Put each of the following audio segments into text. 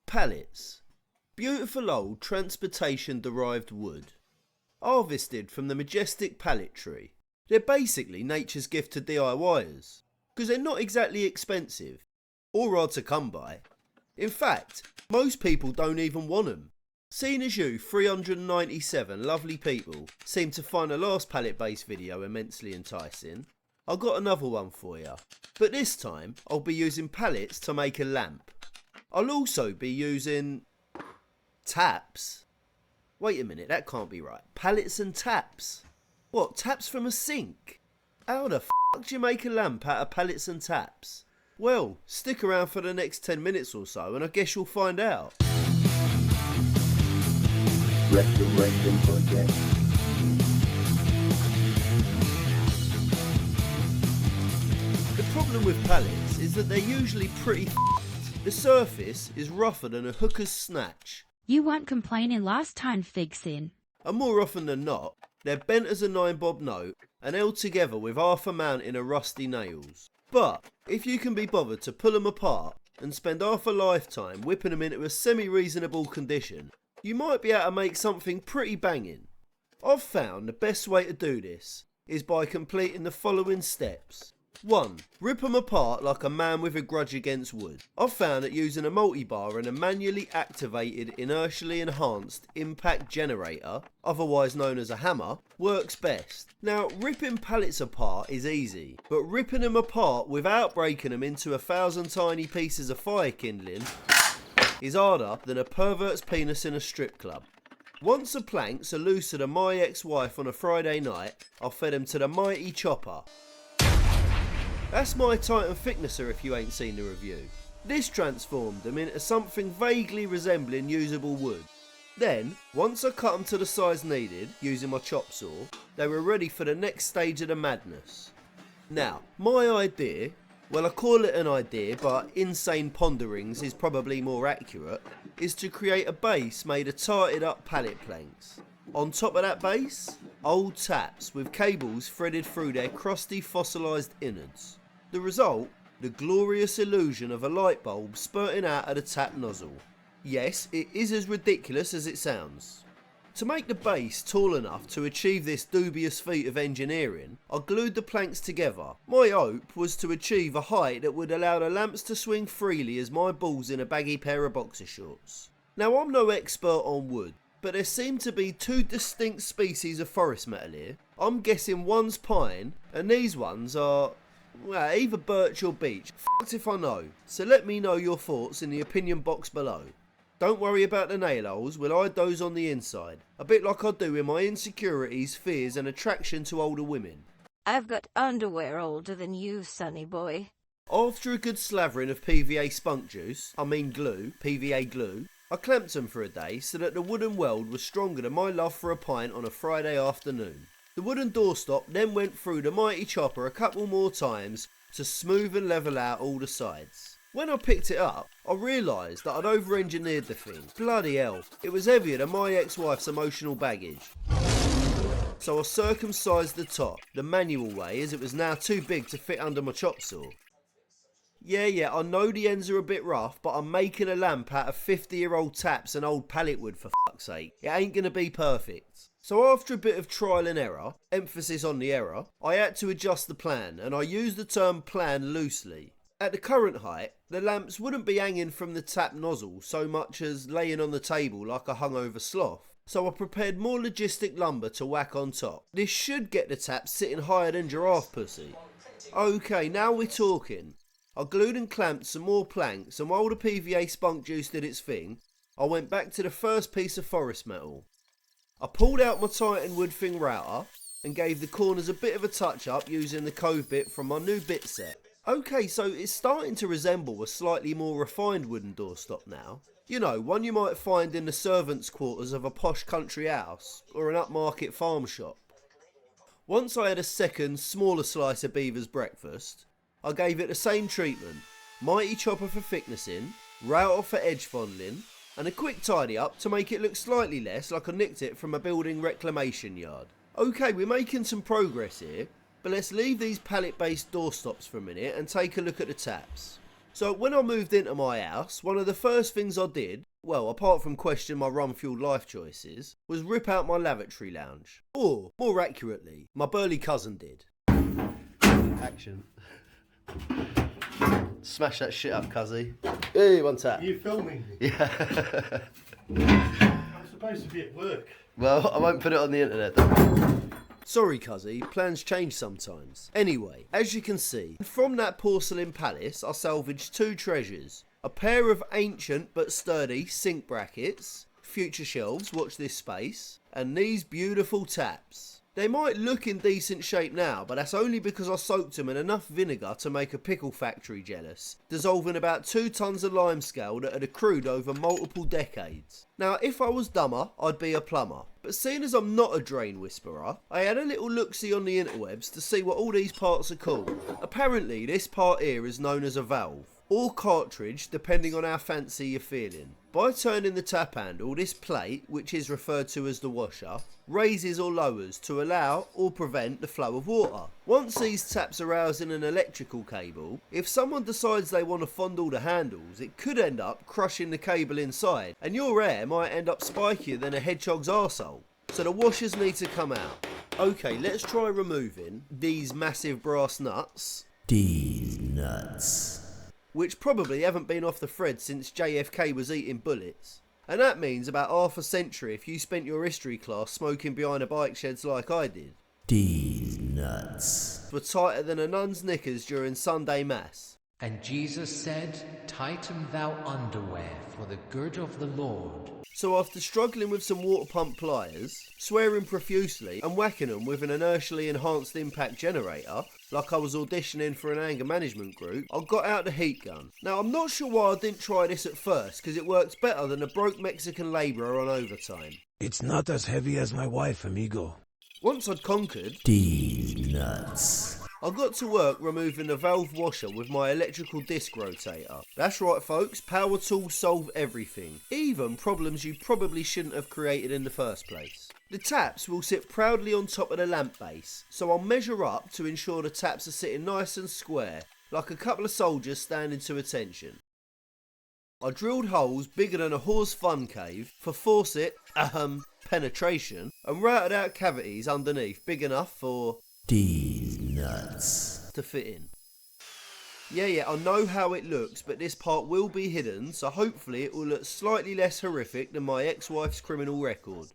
Pallets. Beautiful old transportation derived wood. Harvested from the majestic pallet tree. They're basically nature's gift to DIYers. Because they're not exactly expensive. Or hard to come by. In fact, most people don't even want them. Seeing as you 397 lovely people seem to find the last pallet based video immensely enticing, I've got another one for you. But this time I'll be using pallets to make a lamp. I'll also be using taps. Wait a minute, that can't be right. Pallets and taps. What, taps from a sink? How the f*** do you make a lamp out of pallets and taps? Well, stick around for the next 10 minutes or so and I guess you'll find out. Restoration project. The problem with pallets is that they're usually pretty f***ed. The surface is rougher than a hooker's snatch. You weren't complaining last time, Figsin. And more often than not, they're bent as a 9-bob note and held together with half a mountain of rusty nails. But if you can be bothered to pull them apart and spend half a lifetime whipping them into a semi-reasonable condition, you might be able to make something pretty banging. I've found the best way to do this is by completing the following steps. 1. Rip them apart like a man with a grudge against wood. I've found that using a multi-bar and a manually activated inertially enhanced impact generator, otherwise known as a hammer, works best. Now, ripping pallets apart is easy, but ripping them apart without breaking them into 1,000 tiny pieces of fire kindling is harder than a pervert's penis in a strip club. Once the planks are looser than my ex-wife on a Friday night, I'll fed them to the mighty chopper. That's my Titan thicknesser if you ain't seen the review. This transformed them into something vaguely resembling usable wood. Then, once I cut them to the size needed, using my chop saw, they were ready for the next stage of the madness. Now, my idea, well I call it an idea but insane ponderings is probably more accurate, is to create a base made of tarted up pallet planks. On top of that base, old taps with cables threaded through their crusty fossilised innards. The result? The glorious illusion of a light bulb spurting out of the tap nozzle. Yes, it is as ridiculous as it sounds. To make the base tall enough to achieve this dubious feat of engineering, I glued the planks together. My hope was to achieve a height that would allow the lamps to swing freely as my balls in a baggy pair of boxer shorts. Now I'm no expert on wood, but there seem to be two distinct species of forest metal here. I'm guessing one's pine, and these ones are, well, either birch or beech. F***ed if I know. So let me know your thoughts in the opinion box below. Don't worry about the nail holes, we'll hide those on the inside. A bit like I do in my insecurities, fears and attraction to older women. I've got underwear older than you, sonny boy. After a good slavering of PVA spunk juice, PVA glue, I clamped them for a day so that the wooden weld was stronger than my love for a pint on a Friday afternoon. The wooden doorstop then went through the mighty chopper a couple more times to smooth and level out all the sides. When I picked it up, I realised that I'd over-engineered the thing. Bloody hell, it was heavier than my ex-wife's emotional baggage. So I circumcised the top, the manual way, as it was now too big to fit under my chop saw. Yeah, I know the ends are a bit rough, but I'm making a lamp out of 50-year-old taps and old pallet wood for fuck's sake. It ain't gonna be perfect. So after a bit of trial and error, emphasis on the error, I had to adjust the plan, and I use the term plan loosely. At the current height, the lamps wouldn't be hanging from the tap nozzle so much as laying on the table like a hungover sloth. So I prepared more logistic lumber to whack on top. This should get the taps sitting higher than giraffe pussy. Okay, now we're talking. I glued and clamped some more planks, and while the PVA spunk juice did its thing, I went back to the first piece of forest metal. I pulled out my Titan wood thing router and gave the corners a bit of a touch up using the cove bit from my new bit set. Okay, so it's starting to resemble a slightly more refined wooden doorstop now. You know, one you might find in the servants' quarters of a posh country house or an upmarket farm shop. Once I had a second, smaller slice of Beaver's breakfast, I gave it the same treatment. Mighty chopper for thicknessing, router for edge fondling, and a quick tidy up to make it look slightly less like I nicked it from a building reclamation yard. Okay, we're making some progress here, but let's leave these pallet based doorstops for a minute and take a look at the taps. So when I moved into my house, one of the first things I did, well, apart from question my rum-fueled life choices, was rip out my lavatory lounge. Or, more accurately, my burly cousin did. Action. Smash that shit up, cuzzy. Hey, one tap. Are you filming me? Yeah. I'm supposed to be at work. Well, I won't put it on the internet though. Sorry, cuzzy, plans change sometimes. Anyway, as you can see, from that porcelain palace I salvaged two treasures. A pair of ancient but sturdy sink brackets, future shelves, watch this space, and these beautiful taps. They might look in decent shape now, but that's only because I soaked them in enough vinegar to make a pickle factory jealous, dissolving about 2 tons of limescale that had accrued over multiple decades. Now, if I was dumber, I'd be a plumber. But seeing as I'm not a drain whisperer, I had a little look-see on the interwebs to see what all these parts are called. Apparently, this part here is known as a valve, or cartridge, depending on how fancy you're feeling. By turning the tap handle, this plate, which is referred to as the washer, raises or lowers to allow or prevent the flow of water. Once these taps are housed in an electrical cable, if someone decides they want to fondle the handles, it could end up crushing the cable inside, and your hair might end up spikier than a hedgehog's arsehole. So the washers need to come out. Okay, let's try removing these massive brass nuts. These nuts. Which probably haven't been off the thread since JFK was eating bullets. And that means about half a century if you spent your history class smoking behind a bike sheds like I did. These nuts. Were tighter than a nun's knickers during Sunday Mass. And Jesus said, Tighten thou underwear for the girt of the Lord. So after struggling with some water pump pliers, swearing profusely and whacking them with an inertially enhanced impact generator, like I was auditioning for an anger management group, I got out the heat gun. Now I'm not sure why I didn't try this at first, because it works better than a broke Mexican labourer on overtime. It's not as heavy as my wife, amigo. Once I'd conquered These nuts. I got to work removing the valve washer with my electrical disc rotator. That's right folks, power tools solve everything, even problems you probably shouldn't have created in the first place. The taps will sit proudly on top of the lamp base, so I'll measure up to ensure the taps are sitting nice and square, like a couple of soldiers standing to attention. I drilled holes bigger than a horse fun cave for faucet, penetration, and routed out cavities underneath big enough for These nuts. to fit in. Yeah, I know how it looks, but this part will be hidden, so hopefully it will look slightly less horrific than my ex-wife's criminal record.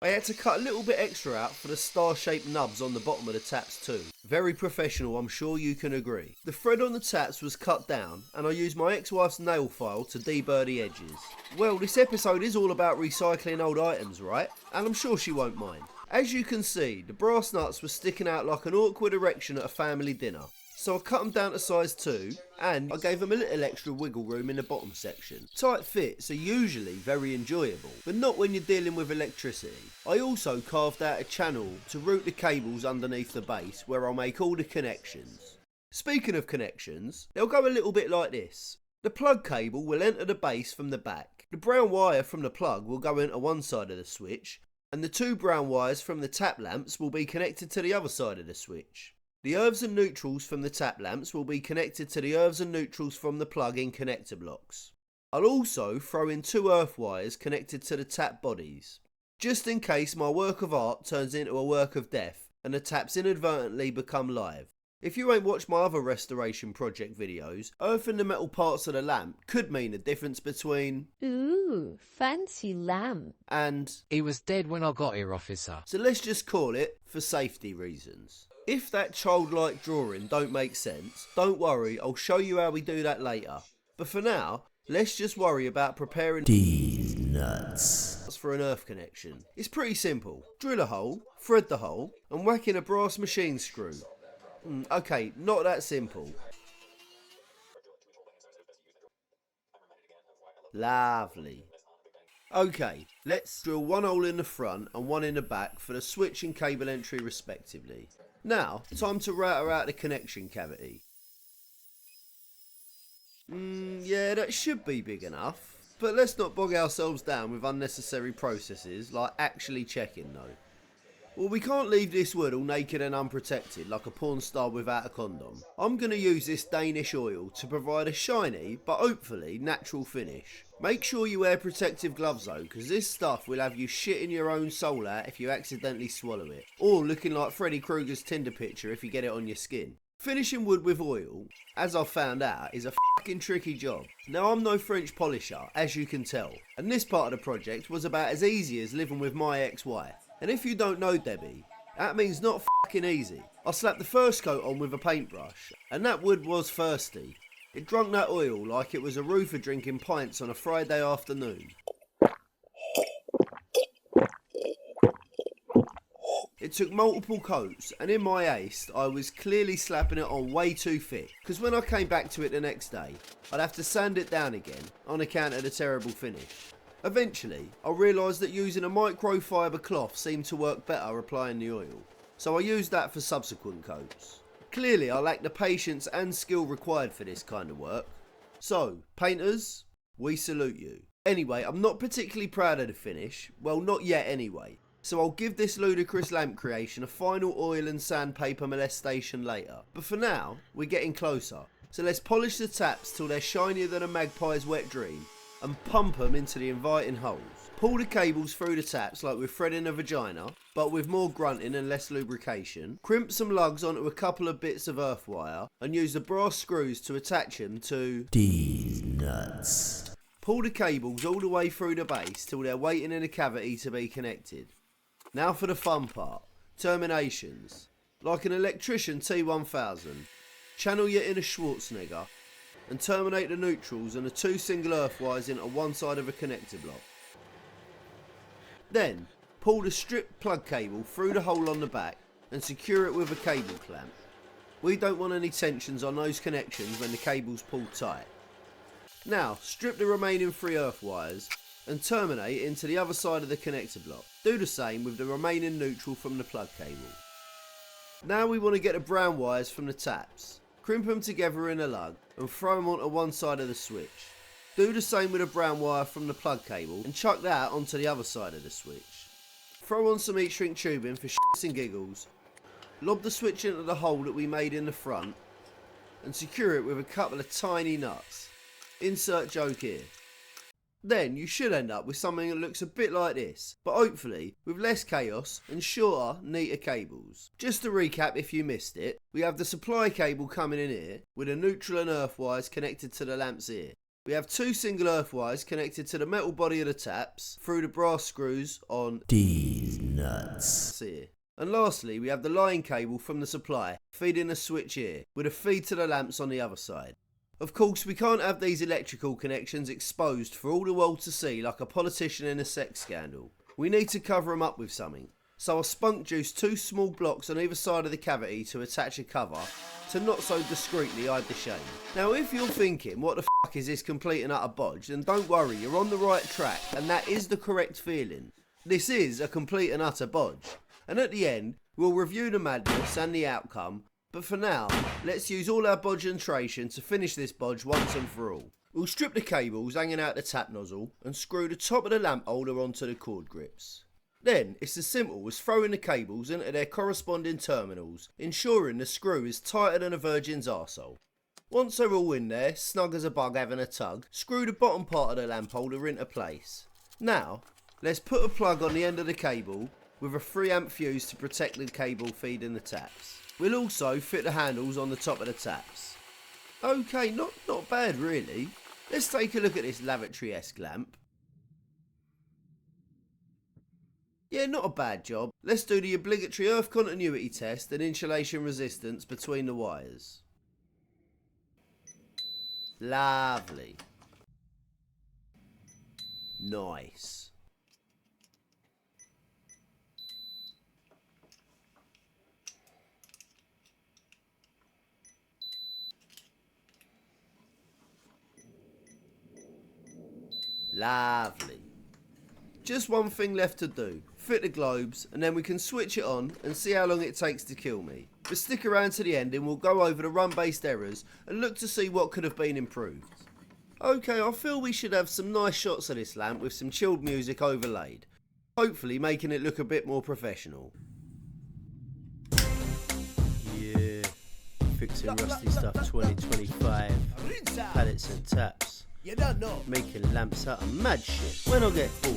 I had to cut a little bit extra out for the star-shaped nubs on the bottom of the taps too. Very professional, I'm sure you can agree. The thread on the taps was cut down, and I used my ex-wife's nail file to deburr the edges. Well, this episode is all about recycling old items, right? And I'm sure she won't mind. As you can see, the brass nuts were sticking out like an awkward erection at a family dinner. So I cut them down to size 2, and I gave them a little extra wiggle room in the bottom section. Tight fits are usually very enjoyable, but not when you're dealing with electricity. I also carved out a channel to route the cables underneath the base, where I'll make all the connections. Speaking of connections, they'll go a little bit like this. The plug cable will enter the base from the back. The brown wire from the plug will go into one side of the switch, and the 2 brown wires from the tap lamps will be connected to the other side of the switch. The earths and neutrals from the tap lamps will be connected to the earths and neutrals from the plug-in connector blocks. I'll also throw in 2 earth wires connected to the tap bodies, just in case my work of art turns into a work of death and the taps inadvertently become live. If you ain't watched my other restoration project videos, earthing the metal parts of the lamp could mean the difference between Ooh, fancy lamp. and He was dead when I got here, officer. so let's just call it for safety reasons. If that childlike drawing don't make sense, don't worry, I'll show you how we do that later. But for now, let's just worry about preparing These nuts. for an earth connection. It's pretty simple. Drill a hole, thread the hole, and whack in a brass machine screw. Okay, not that simple. Lovely. Okay, let's drill 1 hole in the front and 1 in the back for the switch and cable entry respectively. Now, time to router out the connection cavity. Yeah, that should be big enough. But let's not bog ourselves down with unnecessary processes like actually checking though. Well, we can't leave this wood all naked and unprotected like a porn star without a condom. I'm going to use this Danish oil to provide a shiny, but hopefully natural finish. Make sure you wear protective gloves though, because this stuff will have you shitting your own soul out if you accidentally swallow it. Or looking like Freddy Krueger's Tinder picture if you get it on your skin. Finishing wood with oil, as I've found out, is a fucking tricky job. Now I'm no French polisher, as you can tell, and this part of the project was about as easy as living with my ex-wife. And if you don't know Debbie, that means not fucking easy. I slapped the first coat on with a paintbrush, and that wood was thirsty. It drunk that oil like it was a roofer drinking pints on a Friday afternoon. It took multiple coats, and in my haste, I was clearly slapping it on way too thick, because when I came back to it the next day, I'd have to sand it down again, on account of the terrible finish. Eventually, I realised that using a microfiber cloth seemed to work better applying the oil, so I used that for subsequent coats. Clearly, I lack the patience and skill required for this kind of work. So, painters, we salute you. Anyway, I'm not particularly proud of the finish, well not yet anyway, so I'll give this ludicrous lamp creation a final oil and sandpaper molestation later. But for now, we're getting closer, so let's polish the taps till they're shinier than a magpie's wet dream, and pump them into the inviting holes. Pull the cables through the taps like we're threading a vagina, but with more grunting and less lubrication. Crimp some lugs onto a couple of bits of earth wire, and use the brass screws to attach them to These nuts. Pull the cables all the way through the base till they're waiting in a cavity to be connected. Now for the fun part, terminations. Like an electrician T1000, channel your inner Schwarzenegger, and terminate the neutrals and the two single earth wires into one side of a connector block. Then, pull the stripped plug cable through the hole on the back and secure it with a cable clamp. We don't want any tensions on those connections when the cable's pulled tight. Now, strip the remaining 3 earth wires and terminate into the other side of the connector block. Do the same with the remaining neutral from the plug cable. Now we want to get the brown wires from the taps. Crimp them together in a lug and throw them onto one side of the switch. Do the same with the brown wire from the plug cable and chuck that onto the other side of the switch. Throw on some heat shrink tubing for shits and giggles. Lob the switch into the hole that we made in the front and secure it with a couple of tiny nuts. Insert joke here. Then you should end up with something that looks a bit like this, but hopefully with less chaos and shorter, neater cables. Just to recap if you missed it, we have the supply cable coming in here with the neutral and earth wires connected to the lamps here. We have 2 single earth wires connected to the metal body of the taps through the brass screws on These nuts. here. And lastly, we have the line cable from the supply feeding the switch here with a feed to the lamps on the other side. Of course, we can't have these electrical connections exposed for all the world to see like a politician in a sex scandal. We need to cover them up with something. So I spunk juiced 2 small blocks on either side of the cavity to attach a cover to not so discreetly hide the shame. Now if you're thinking, what the fuck is this complete and utter bodge, then don't worry, you're on the right track and that is the correct feeling. This is a complete and utter bodge. And at the end, we'll review the madness and the outcome. But for now, let's use all our bodge-entration to finish this bodge once and for all. We'll strip the cables hanging out the tap nozzle and screw the top of the lamp holder onto the cord grips. Then, it's as simple as throwing the cables into their corresponding terminals, ensuring the screw is tighter than a virgin's arsehole. Once they're all in there, snug as a bug having a tug, screw the bottom part of the lamp holder into place. Now, let's put a plug on the end of the cable with a 3 amp fuse to protect the cable feeding the taps. We'll also fit the handles on the top of the taps. Okay, not bad really. Let's take a look at this lavatory-esque lamp. Yeah, not a bad job. Let's do the obligatory earth continuity test and insulation resistance between the wires. Lovely. Nice. Lovely. Just one thing left to do. Fit the globes and then we can switch it on and see how long it takes to kill me. But stick around to the end and we'll go over the run-based errors and look to see what could have been improved. Okay, I feel we should have some nice shots of this lamp with some chilled music overlaid. Hopefully making it look a bit more professional. Fixing Rusty Stuff 2025. Pallets and taps. You don't know. Making lamps out of mad shit. When I get bored,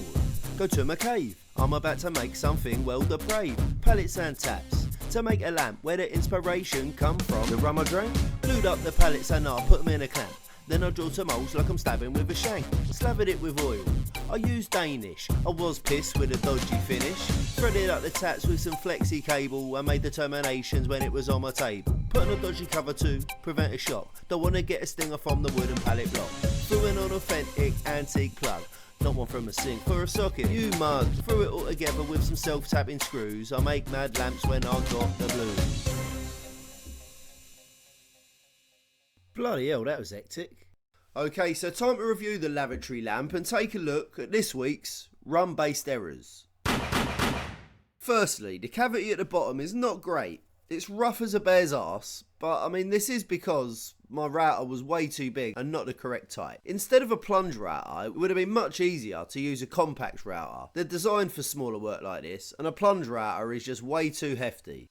go to my cave. I'm about to make something well depraved. Pallets and taps. To make a lamp, where the inspiration come from. The rum I drank, glued up the pallets and I put them in a clamp. Then I draw some holes like I'm stabbing with a shank. Slathered it with oil. I used Danish. I was pissed with a dodgy finish. Threaded up the taps with some flexi cable. I made determinations when it was on my table. Put on a dodgy cover to prevent a shock. Don't want to get a stinger from the wooden pallet block. Threw in an authentic antique plug. Not one from a sink for a socket. You mug. Threw it all together with some self-tapping screws. I make mad lamps when I got the blues. Bloody hell, that was hectic. Okay, so time to review the lavatory lamp and take a look at this week's run-based errors. Firstly, the cavity at the bottom is not great. It's rough as a bear's arse, but I mean this is because my router was way too big and not the correct type. Instead of a plunge router, it would have been much easier to use a compact router. They're designed for smaller work like this, and a plunge router is just way too hefty.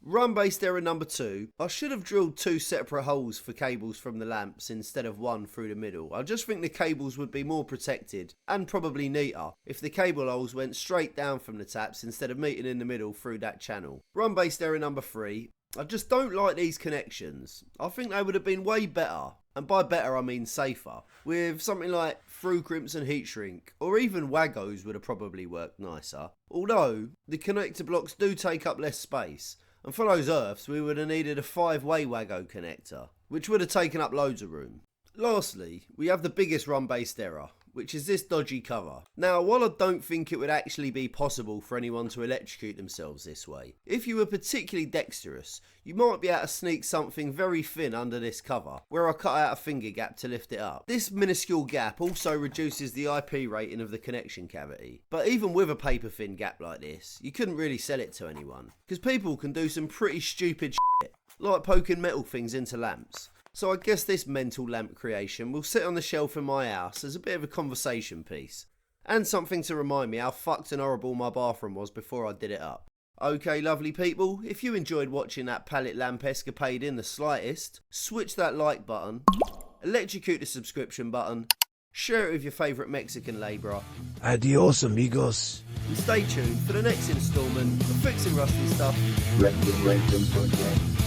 Run-based error number 2, I should have drilled 2 separate holes for cables from the lamps instead of one through the middle. I just think the cables would be more protected and probably neater if the cable holes went straight down from the taps instead of meeting in the middle through that channel. Run-based error number 3, I just don't like these connections. I think they would have been way better, and by better I mean safer, with something like through crimps and heat shrink, or even Wagos would have probably worked nicer. Although, the connector blocks do take up less space. And for those earths, we would have needed a 5-way Wago connector, which would have taken up loads of room. Lastly, we have the biggest run-based error, which is this dodgy cover. Now, while I don't think it would actually be possible for anyone to electrocute themselves this way, if you were particularly dexterous, you might be able to sneak something very thin under this cover, where I cut out a finger gap to lift it up. This minuscule gap also reduces the IP rating of the connection cavity. But even with a paper thin gap like this, you couldn't really sell it to anyone, because people can do some pretty stupid shit, like poking metal things into lamps. So I guess this mental lamp creation will sit on the shelf in my house as a bit of a conversation piece. And something to remind me how fucked and horrible my bathroom was before I did it up. Okay, lovely people, if you enjoyed watching that pallet lamp escapade in the slightest, switch that like button, electrocute the subscription button, share it with your favourite Mexican labourer, Adios, amigos. and stay tuned for the next instalment of Fixing Rusty Stuff. Restoration project.